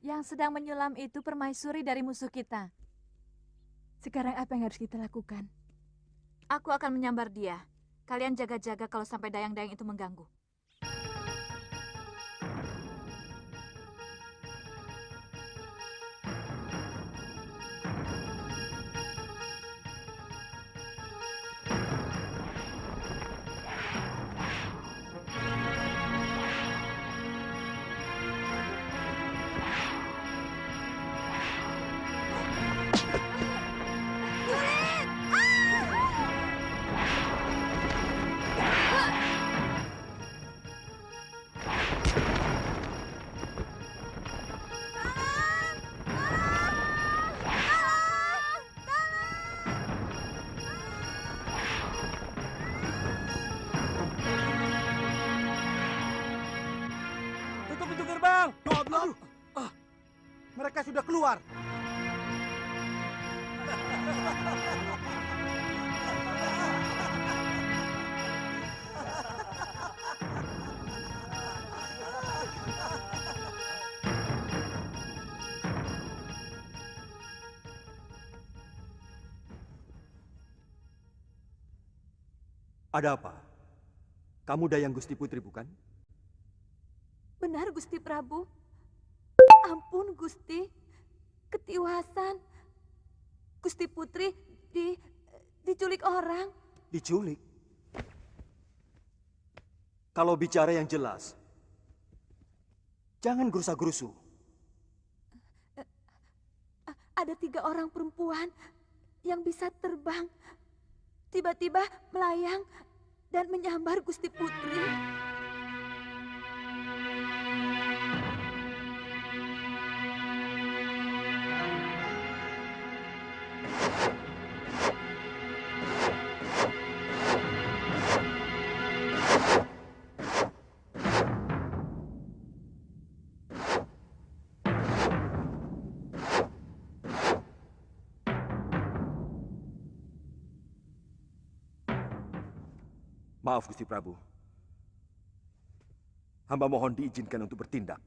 Yang sedang menyulam itu permaisuri dari musuh kita. Sekarang apa yang harus kita lakukan? Aku akan menyambar dia. Kalian jaga-jaga kalau sampai dayang-dayang itu mengganggu. Tutup pintu gerbang. Goblok. Mereka sudah keluar. Ada apa? Kamu Dayang Gusti Putri, bukan? Benar, Gusti Prabu. Ampun, Gusti. Ketiwasan. Gusti Putri diculik orang. Diculik? Kalau bicara yang jelas, jangan gerusa-gerusu. Ada 3 orang perempuan yang bisa terbang. Tiba-tiba melayang dan menyambar Gusti Putri. Maaf, Gusti Prabu. Hamba mohon diizinkan untuk bertindak.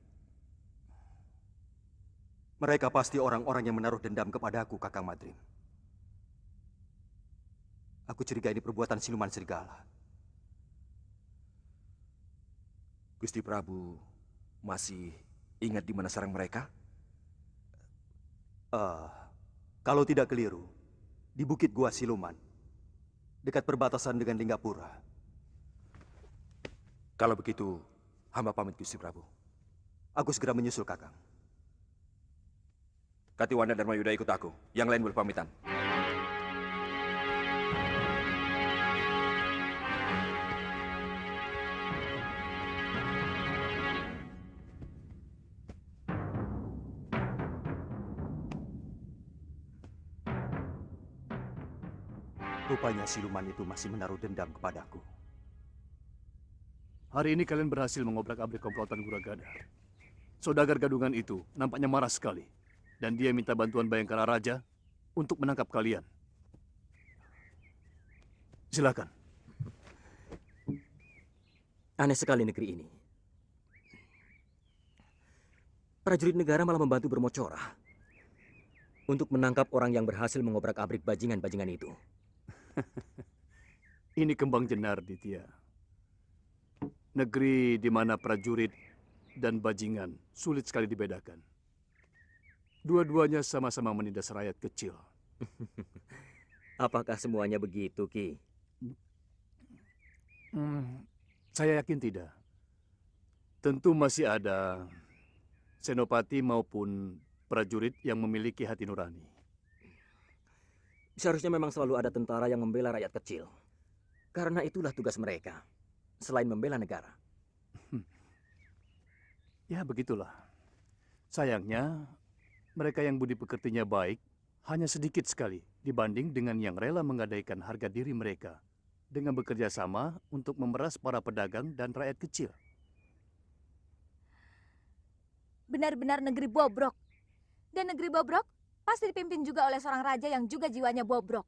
Mereka pasti orang-orang yang menaruh dendam kepadaku, Kakang Madrim. Aku curiga ini perbuatan siluman serigala. Gusti Prabu masih ingat di mana sarang mereka? Kalau tidak keliru, di Bukit Gua Siluman, dekat perbatasan dengan Linggapura. Kalau begitu, hamba pamit, Gusti Prabu. Aku segera menyusul, Kakang. Katiwanda dan Mayuda ikut aku. Yang lain berpamitan. Rupanya siluman itu masih menaruh dendam kepadaku. Hari ini kalian berhasil mengobrak-abrik komplotan Guragada. Saudagar gadungan itu nampaknya marah sekali. Dan dia minta bantuan Bayangkara Raja untuk menangkap kalian. Silakan. Aneh sekali negeri ini. Prajurit negara malah membantu bermocorah untuk menangkap orang yang berhasil mengobrak-abrik bajingan-bajingan itu. Ini kembang jenar, Ditya. Negeri di mana prajurit dan bajingan sulit sekali dibedakan. Dua-duanya sama-sama menindas rakyat kecil. Apakah semuanya begitu, Ki? Saya yakin tidak. Tentu masih ada senopati maupun prajurit yang memiliki hati nurani. Seharusnya memang selalu ada tentara yang membela rakyat kecil. Karena itulah tugas mereka, selain membela negara. Ya, begitulah. Sayangnya, mereka yang budi pekertinya baik hanya sedikit sekali dibanding dengan yang rela menggadaikan harga diri mereka dengan bekerja sama untuk memeras para pedagang dan rakyat kecil. Benar-benar negeri bobrok. Dan negeri bobrok pasti dipimpin juga oleh seorang raja yang juga jiwanya bobrok.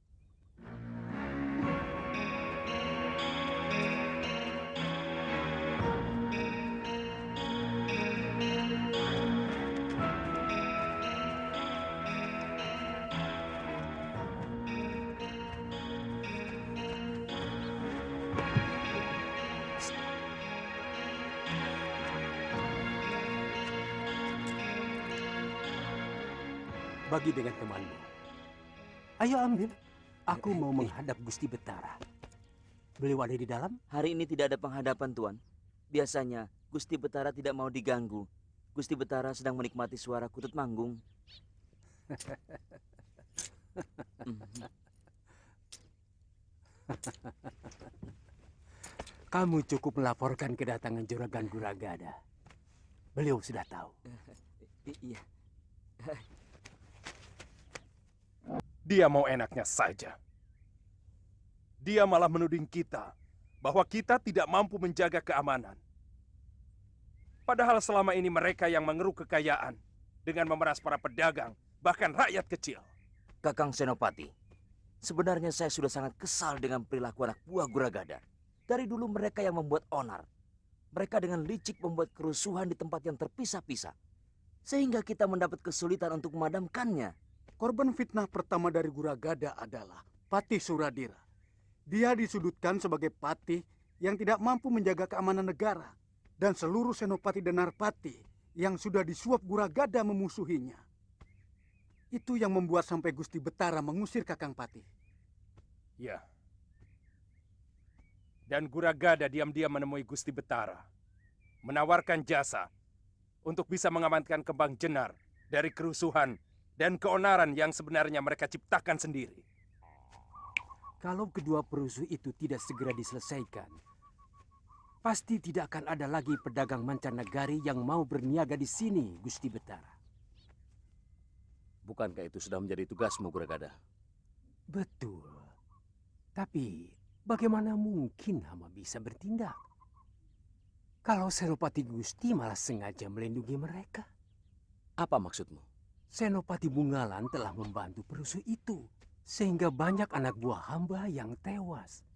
bagi dengan temanmu. Ayo ambil. Aku mau menghadap Gusti Betara. Beliau ada di dalam? Hari ini tidak ada penghadapan, Tuan. Biasanya, Gusti Betara tidak mau diganggu. Gusti Betara sedang menikmati suara kutut manggung. Kamu cukup melaporkan kedatangan Juragan Guragada. Beliau sudah tahu. Iya. Dia mau enaknya saja. Dia malah menuding kita bahwa kita tidak mampu menjaga keamanan. Padahal selama ini mereka yang mengeruk kekayaan dengan memeras para pedagang, bahkan rakyat kecil. Kakang Senopati, sebenarnya saya sudah sangat kesal dengan perilaku anak buah Guragada. Dari dulu mereka yang membuat onar. Mereka dengan licik membuat kerusuhan di tempat yang terpisah-pisah. Sehingga kita mendapat kesulitan untuk memadamkannya. Korban fitnah pertama dari Guragada adalah Patih Suradira. Dia disudutkan sebagai patih yang tidak mampu menjaga keamanan negara. Dan seluruh senopati dan narpati yang sudah disuap Guragada memusuhinya. Itu yang membuat sampai Gusti Betara mengusir Kakang Patih. Ya. Dan Guragada diam-diam menemui Gusti Betara. Menawarkan jasa untuk bisa mengamankan Kembang Jenar dari kerusuhan dan keonaran yang sebenarnya mereka ciptakan sendiri. Kalau kedua perusuh itu tidak segera diselesaikan, pasti tidak akan ada lagi pedagang mancanegari yang mau berniaga di sini, Gusti Betara. Bukankah itu sudah menjadi tugasmu, Guragada? Betul. Tapi bagaimana mungkin Hama bisa bertindak? Kalau Senopati Gusti malah sengaja melindungi mereka. Apa maksudmu? Senopati Bungalan telah membantu perusuh itu. Sehingga banyak anak buah hamba yang tewas.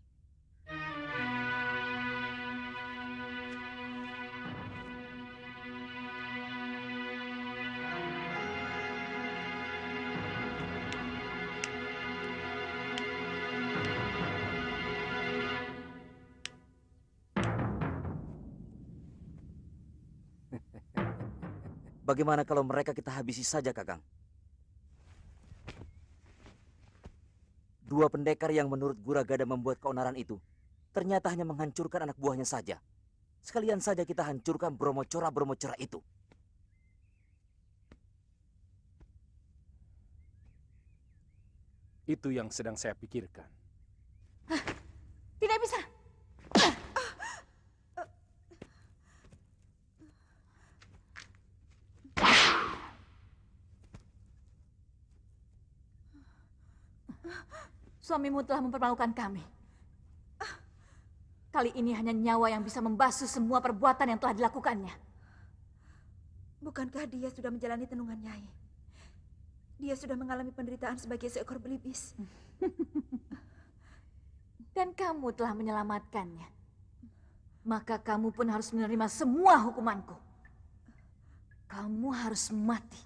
Bagaimana kalau mereka kita habisi saja, Kakang? Dua pendekar yang menurut Guragada membuat keonaran itu, ternyata hanya menghancurkan anak buahnya saja. Sekalian saja kita hancurkan bromocora-bromocora itu. Itu yang sedang saya pikirkan. Tidak bisa. Suamimu telah mempermalukan kami. Kali ini hanya nyawa yang bisa membasuh semua perbuatan yang telah dilakukannya. Bukankah dia sudah menjalani tenungan Nyai? Dia sudah mengalami penderitaan sebagai seekor belibis. Dan kamu telah menyelamatkannya. Maka kamu pun harus menerima semua hukumanku. Kamu harus mati.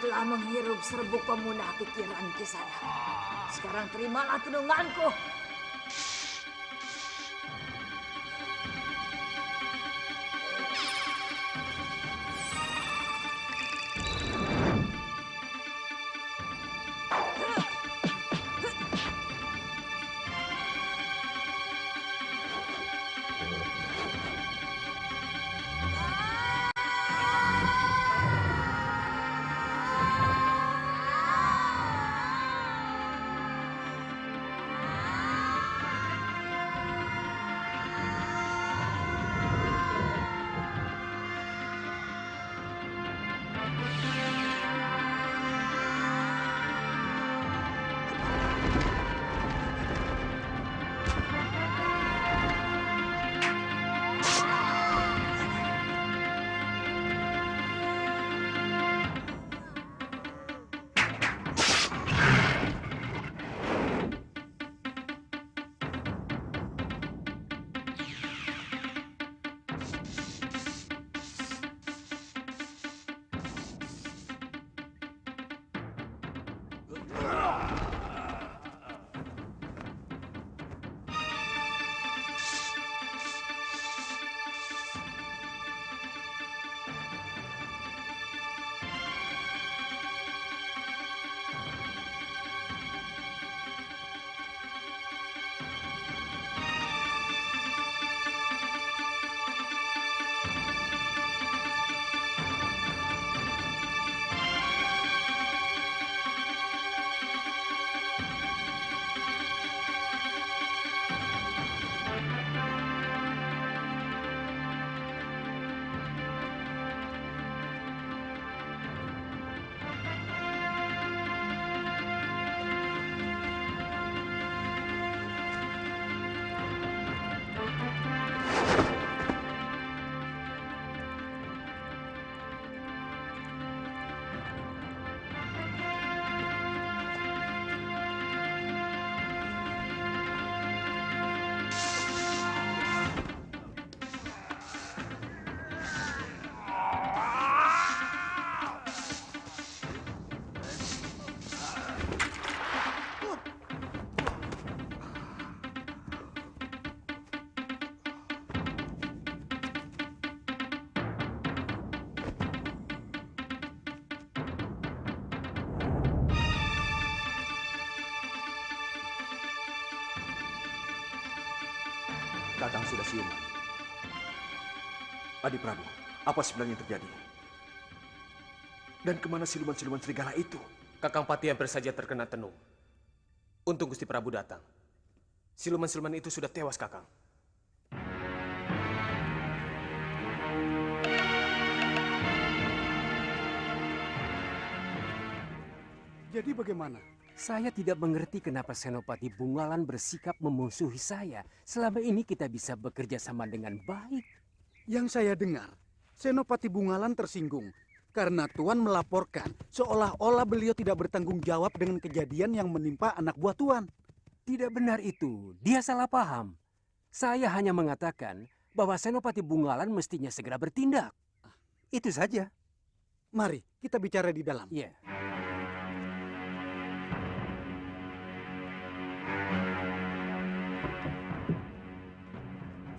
telah menghirup serbuk pemunah pikiran Kisana. Sekarang terimalah tununganku. Kakang sudah siuman. Adi Prabu, apa sebenarnya yang terjadi? Dan kemana siluman-siluman serigala itu? Kakang Pati hampir saja terkena tenung. Untung Gusti Prabu datang. Siluman-siluman itu sudah tewas, Kakang. Jadi bagaimana? Saya tidak mengerti kenapa Senopati Bungalan bersikap memusuhi saya. Selama ini kita bisa bekerja sama dengan baik. Yang saya dengar, Senopati Bungalan tersinggung karena Tuan melaporkan seolah-olah beliau tidak bertanggung jawab dengan kejadian yang menimpa anak buah Tuan. Tidak benar itu. Dia salah paham. Saya hanya mengatakan bahwa Senopati Bungalan mestinya segera bertindak. Itu saja. Mari kita bicara di dalam. Iya.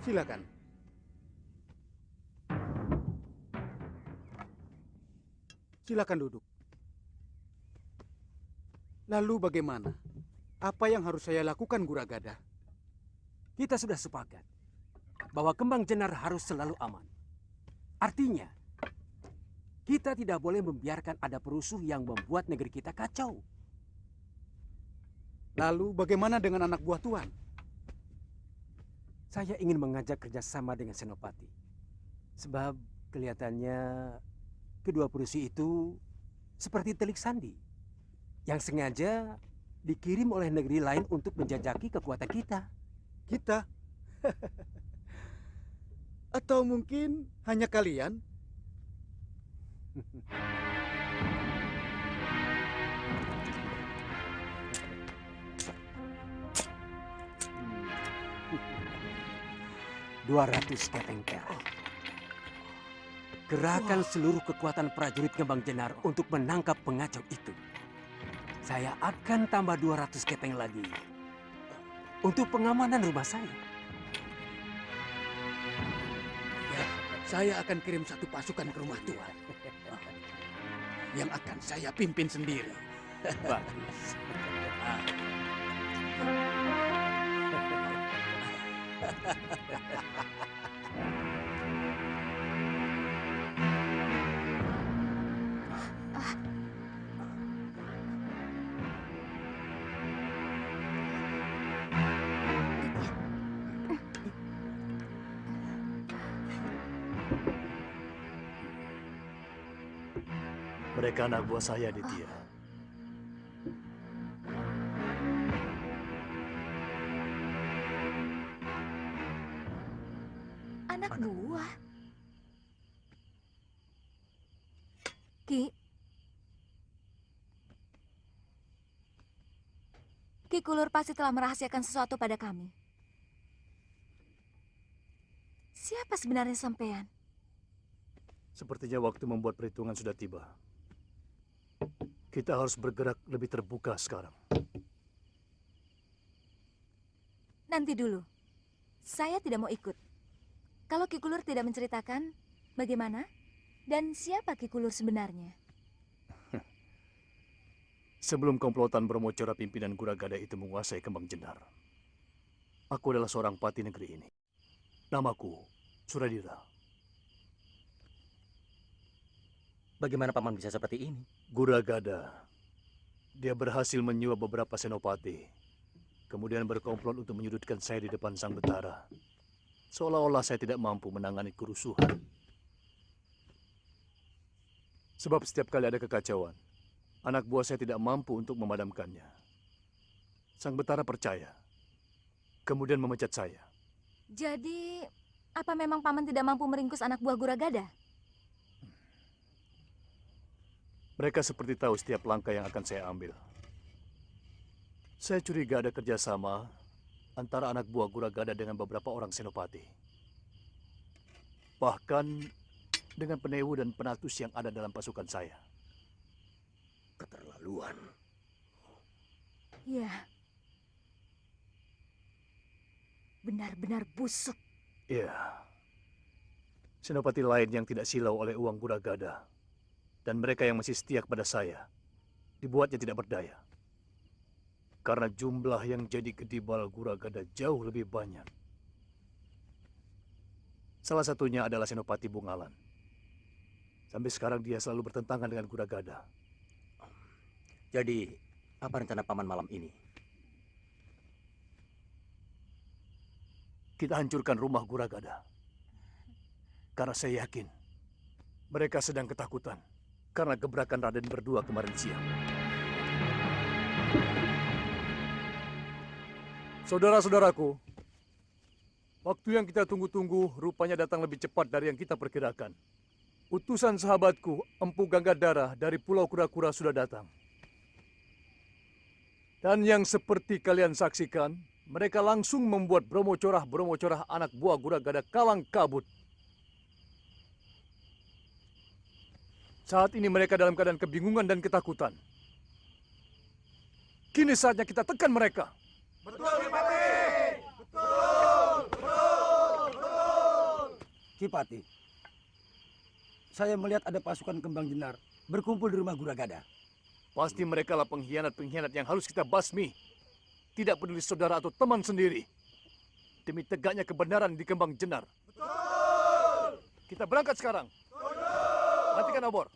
Silakan. Silakan duduk. Lalu bagaimana? Apa yang harus saya lakukan, Guragada? Kita sudah sepakat bahwa Kembang Jenar harus selalu aman. Artinya, kita tidak boleh membiarkan ada perusuh yang membuat negeri kita kacau. Lalu bagaimana dengan anak buah Tuan? Saya ingin mengajak kerjasama dengan Senopati. Sebab kelihatannya kedua perusuh itu seperti telik sandi. Yang sengaja dikirim oleh negeri lain untuk menjajaki kekuatan kita. Kita? Atau mungkin hanya kalian? $200 kepeng perak. Kerahkan seluruh kekuatan prajurit Kembang Jenar untuk menangkap pengacau itu. Saya akan tambah 200 kepeng lagi untuk pengamanan rumah saya. Ya, saya akan kirim satu pasukan ke rumah Tuan. Yang akan saya pimpin sendiri. Bagus. Mereka anak buah saya, Ditya. Anak buah? Ki? Ki Kulur pasti telah merahasiakan sesuatu pada kami. Siapa sebenarnya sampean? Sepertinya waktu membuat perhitungan sudah tiba. Kita harus bergerak lebih terbuka sekarang. Nanti dulu. Saya tidak mau ikut. Kalau Ki Kulur tidak menceritakan bagaimana dan siapa Ki Kulur sebenarnya. Sebelum komplotan Brahmacora pimpinan Guragada itu menguasai Kembang Jenar, aku adalah seorang pati negeri ini. Namaku Suradira. Bagaimana paman bisa seperti ini? Guragada. Dia berhasil menyuap beberapa senopati. Kemudian berkomplot untuk menyudutkan saya di depan Sang Betara. Seolah-olah saya tidak mampu menangani kerusuhan. Sebab setiap kali ada kekacauan, anak buah saya tidak mampu untuk memadamkannya. Sang Betara percaya. Kemudian memecat saya. Jadi, apa memang paman tidak mampu meringkus anak buah Guragada? Mereka seperti tahu setiap langkah yang akan saya ambil. Saya curiga ada kerjasama antara anak buah Guragada dengan beberapa orang senopati. Bahkan dengan penewu dan penatus yang ada dalam pasukan saya. Keterlaluan. Iya. Benar-benar busuk. Iya. Senopati lain yang tidak silau oleh uang Guragada. Dan mereka yang masih setia kepada saya, dibuatnya tidak berdaya. Karena jumlah yang jadi kedibal Guragada jauh lebih banyak. Salah satunya adalah Senopati Bungalan. Sampai sekarang dia selalu bertentangan dengan Guragada. Jadi, apa rencana paman malam ini? Kita hancurkan rumah Guragada. Karena saya yakin mereka sedang ketakutan karena gebrakan Raden berdua kemarin siang. Saudara-saudaraku, waktu yang kita tunggu-tunggu rupanya datang lebih cepat dari yang kita perkirakan. Utusan sahabatku, Empu Ganggadara dari Pulau Kura-Kura sudah datang. Dan yang seperti kalian saksikan, mereka langsung membuat Brahmacora anak buah Guragada kalang kabut. Saat ini mereka dalam keadaan kebingungan dan ketakutan. Kini saatnya kita tekan mereka. Betul, Kipati! Betul! Betul! Betul! Kipati, saya melihat ada pasukan Kembang Jenar berkumpul di rumah Guragada. Pasti mereka lah pengkhianat-pengkhianat yang harus kita basmi. Tidak peduli saudara atau teman sendiri. Demi tegaknya kebenaran di Kembang Jenar. Betul! Kita berangkat sekarang. Matikan obor.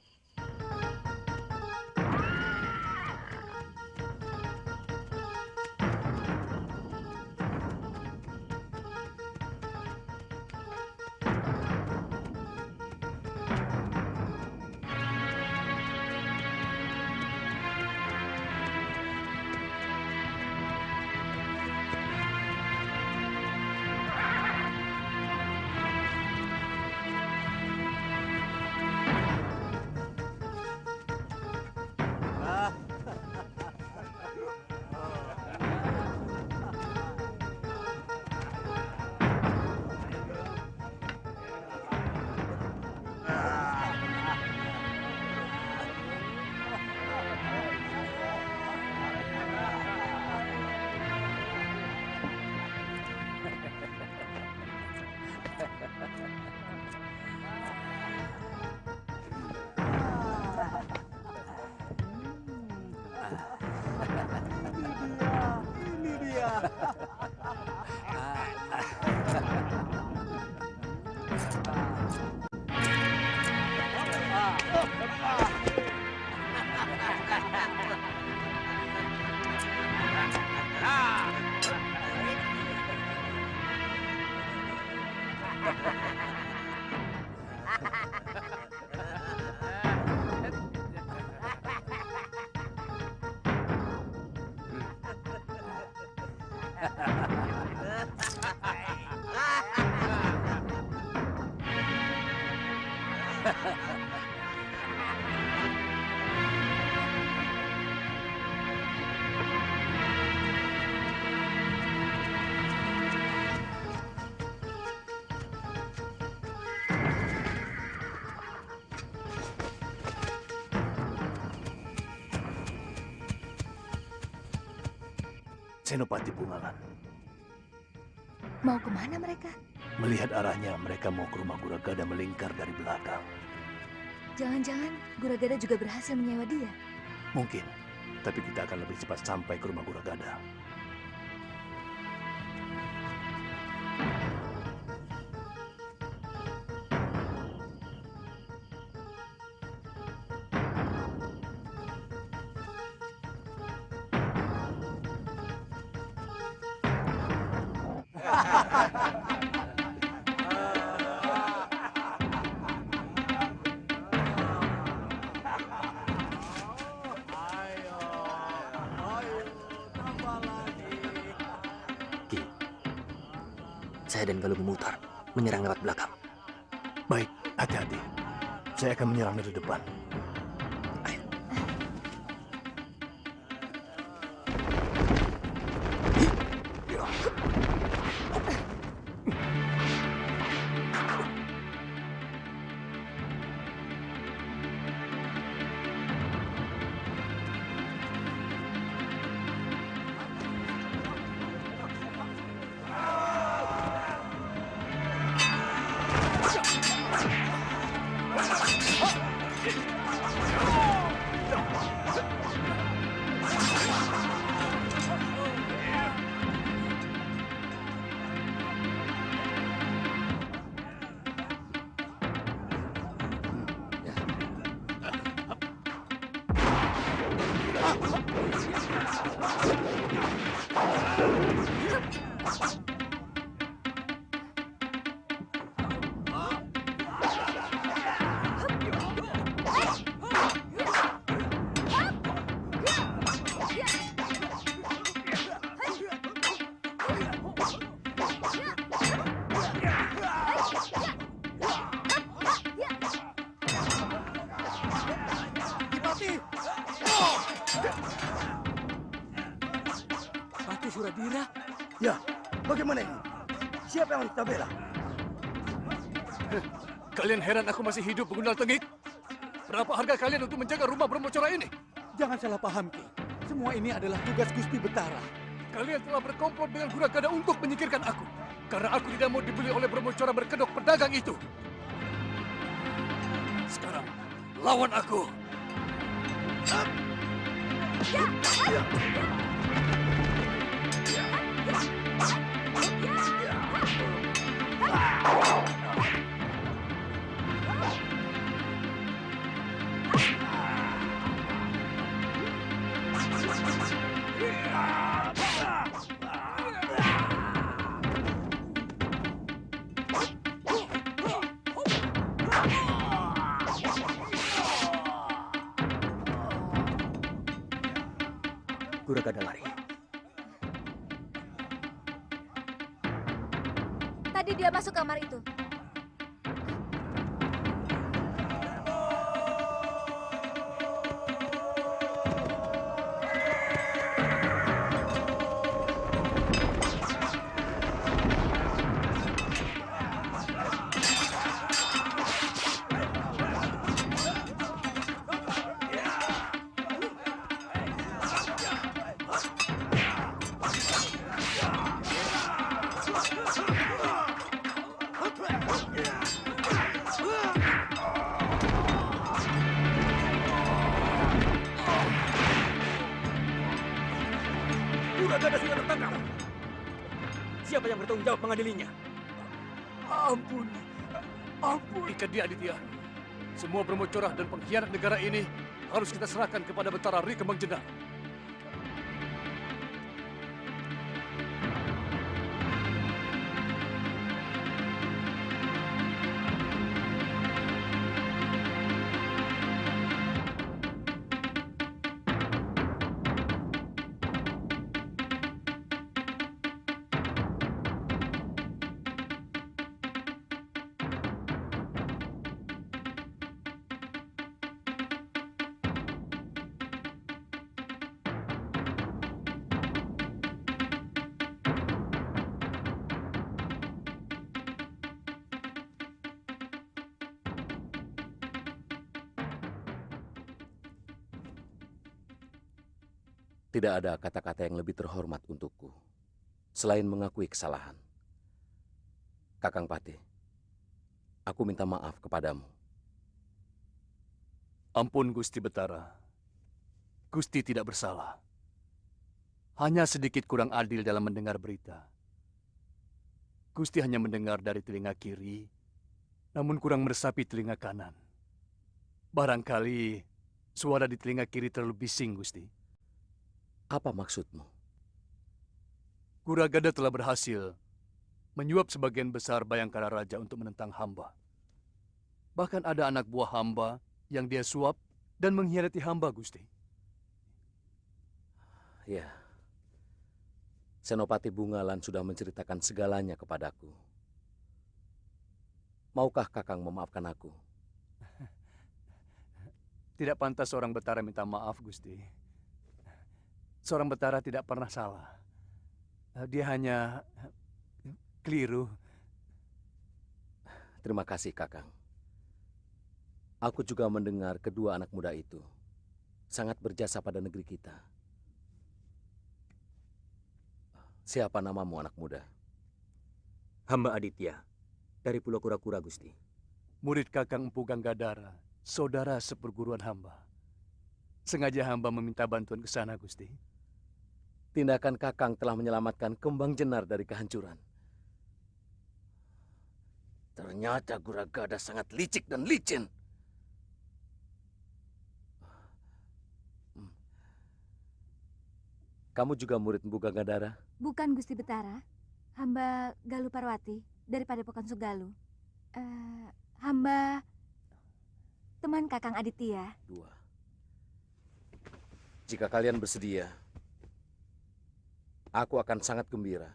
Senopati Bungalan. Mau kemana mereka? Melihat arahnya, mereka mau ke rumah Guragada melingkar dari belakang. Jangan-jangan Guragada juga berhasil menyewa dia. Mungkin, tapi kita akan lebih cepat sampai ke rumah Guragada. Saya dan Galuh memutar, menyerang lewat belakang. Baik, hati-hati. Saya akan menyerang dari depan. Pati Suradira? Ya, bagaimana ini? Siapa yang harus kita bela? Kalian heran aku masih hidup, Begundal Tengik? Berapa harga kalian untuk menjaga rumah Brahmacora ini? Jangan salah paham, Ki. Semua ini adalah tugas Gusti Betara. Kalian telah berkomplot dengan Guragada untuk menyingkirkan aku. Karena aku tidak mau dibeli oleh Brahmacora berkedok pedagang itu. Sekarang, lawan aku. Guragada lari. Tadi dia masuk kamar itu. Guragada sudah tertangkap. Siapa yang bertanggung jawab mengadilinya? Ampun. Ampun. Ikat dia, Aditya. Semua Brahmacora dan pengkhianat negara ini harus kita serahkan kepada Betara Ri Kembang Jenar. Tidak ada kata-kata yang lebih terhormat untukku selain mengakui kesalahan. Kakang Patih, aku minta maaf kepadamu. Ampun Gusti Betara. Gusti tidak bersalah. Hanya sedikit kurang adil dalam mendengar berita. Gusti hanya mendengar dari telinga kiri, namun kurang meresapi telinga kanan. Barangkali suara di telinga kiri terlalu bising, Gusti. Apa maksudmu? Kuragada telah berhasil menyuap sebagian besar Bayangkara Raja untuk menentang hamba. Bahkan ada anak buah hamba yang dia suap dan mengkhianati hamba, Gusti. Ya, Senopati Bungalan sudah menceritakan segalanya kepadaku. Maukah Kakang memaafkan aku? Tidak pantas seorang Betara minta maaf, Gusti. Seorang Betara tidak pernah salah. Dia hanya keliru. Terima kasih, Kakang. Aku juga mendengar kedua anak muda itu sangat berjasa pada negeri kita. Siapa namamu, anak muda? Hamba Aditya, dari Pulau Kura-Kura, Gusti. Murid Kakang Empu Ganggadara, saudara seperguruan hamba. Sengaja hamba meminta bantuan ke sana, Gusti. Tindakan Kakang telah menyelamatkan Kembang Jenar dari kehancuran. Ternyata Guragada sangat licik dan licin. Kamu juga murid Empu Ganggadara? Bukan Gusti Betara. Hamba Galuh Parwati dari Padepokan Sugaluh. Hamba teman Kakang Aditya. Dua. Jika kalian bersedia, aku akan sangat gembira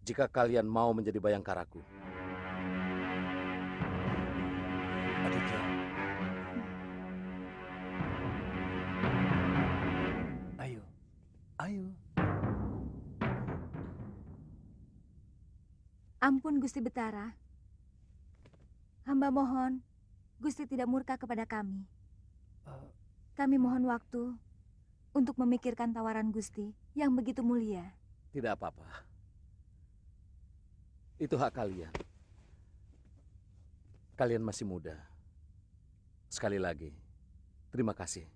jika kalian mau menjadi bayangkaraku. Aditya. Ayo. Ayo. Ampun Gusti Betara. Hamba mohon Gusti tidak murka kepada kami. Kami mohon waktu untuk memikirkan tawaran Gusti yang begitu mulia. Tidak apa-apa. Itu hak kalian. Kalian masih muda. Sekali lagi, terima kasih.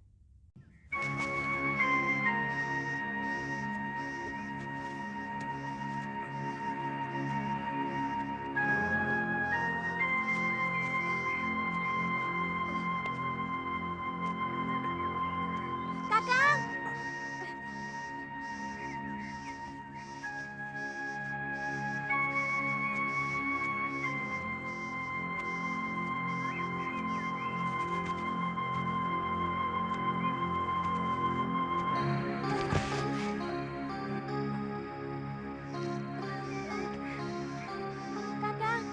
Kakang! Kakang!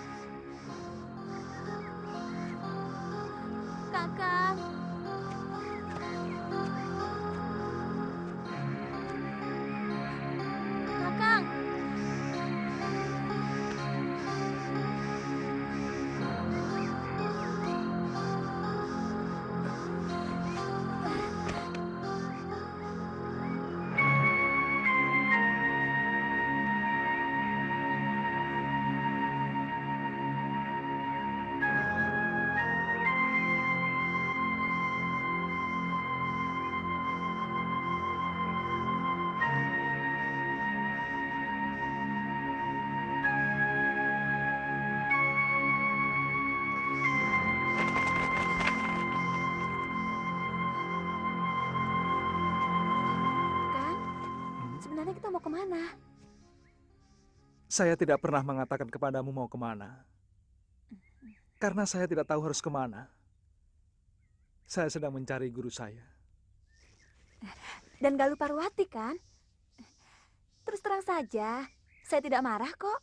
Kakang! Kakang! Sebenarnya kita mau kemana? Saya tidak pernah mengatakan kepadamu mau kemana. Karena saya tidak tahu harus kemana. Saya sedang mencari guru saya. Dan Galuh Parwati kan? Terus terang saja, saya tidak marah kok.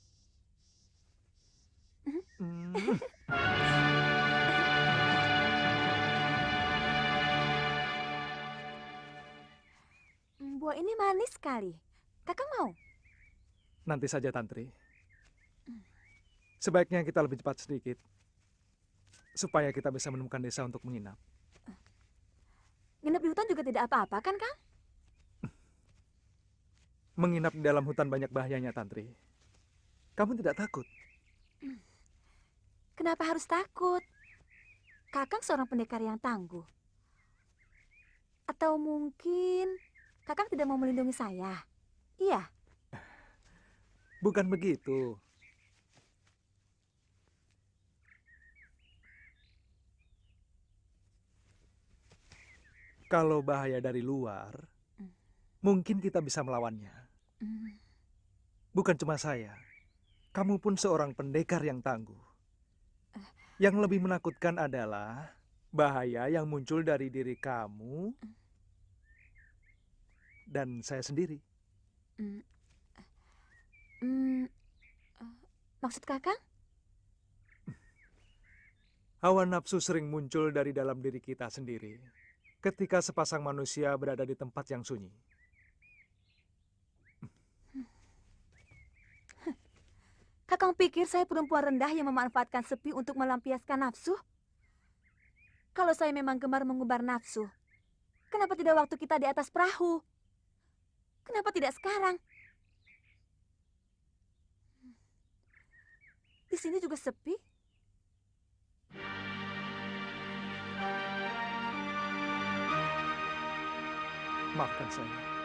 Buah ini manis sekali. Kakak mau? Nanti saja, Tantri. Sebaiknya kita lebih cepat sedikit. Supaya kita bisa menemukan desa untuk menginap. Nginep di hutan juga tidak apa-apa kan, Kang? menginap di dalam hutan banyak bahayanya, Tantri. Kamu tidak takut? Kenapa harus takut? Kakang seorang pendekar yang tangguh. Atau mungkin Kakang tidak mau melindungi saya? Iya. Bukan begitu. Kalau bahaya dari luar, mungkin kita bisa melawannya. Bukan cuma saya, kamu pun seorang pendekar yang tangguh. Yang lebih menakutkan adalah bahaya yang muncul dari diri kamu dan saya sendiri. Maksud Kakang? Hawa nafsu sering muncul dari dalam diri kita sendiri ketika sepasang manusia berada di tempat yang sunyi. Kakang pikir saya perempuan rendah yang memanfaatkan sepi untuk melampiaskan nafsu? Kalau saya memang gemar mengubar nafsu, kenapa tidak waktu kita di atas perahu? Kenapa tidak sekarang? Di sini juga sepi. Maafkan saya.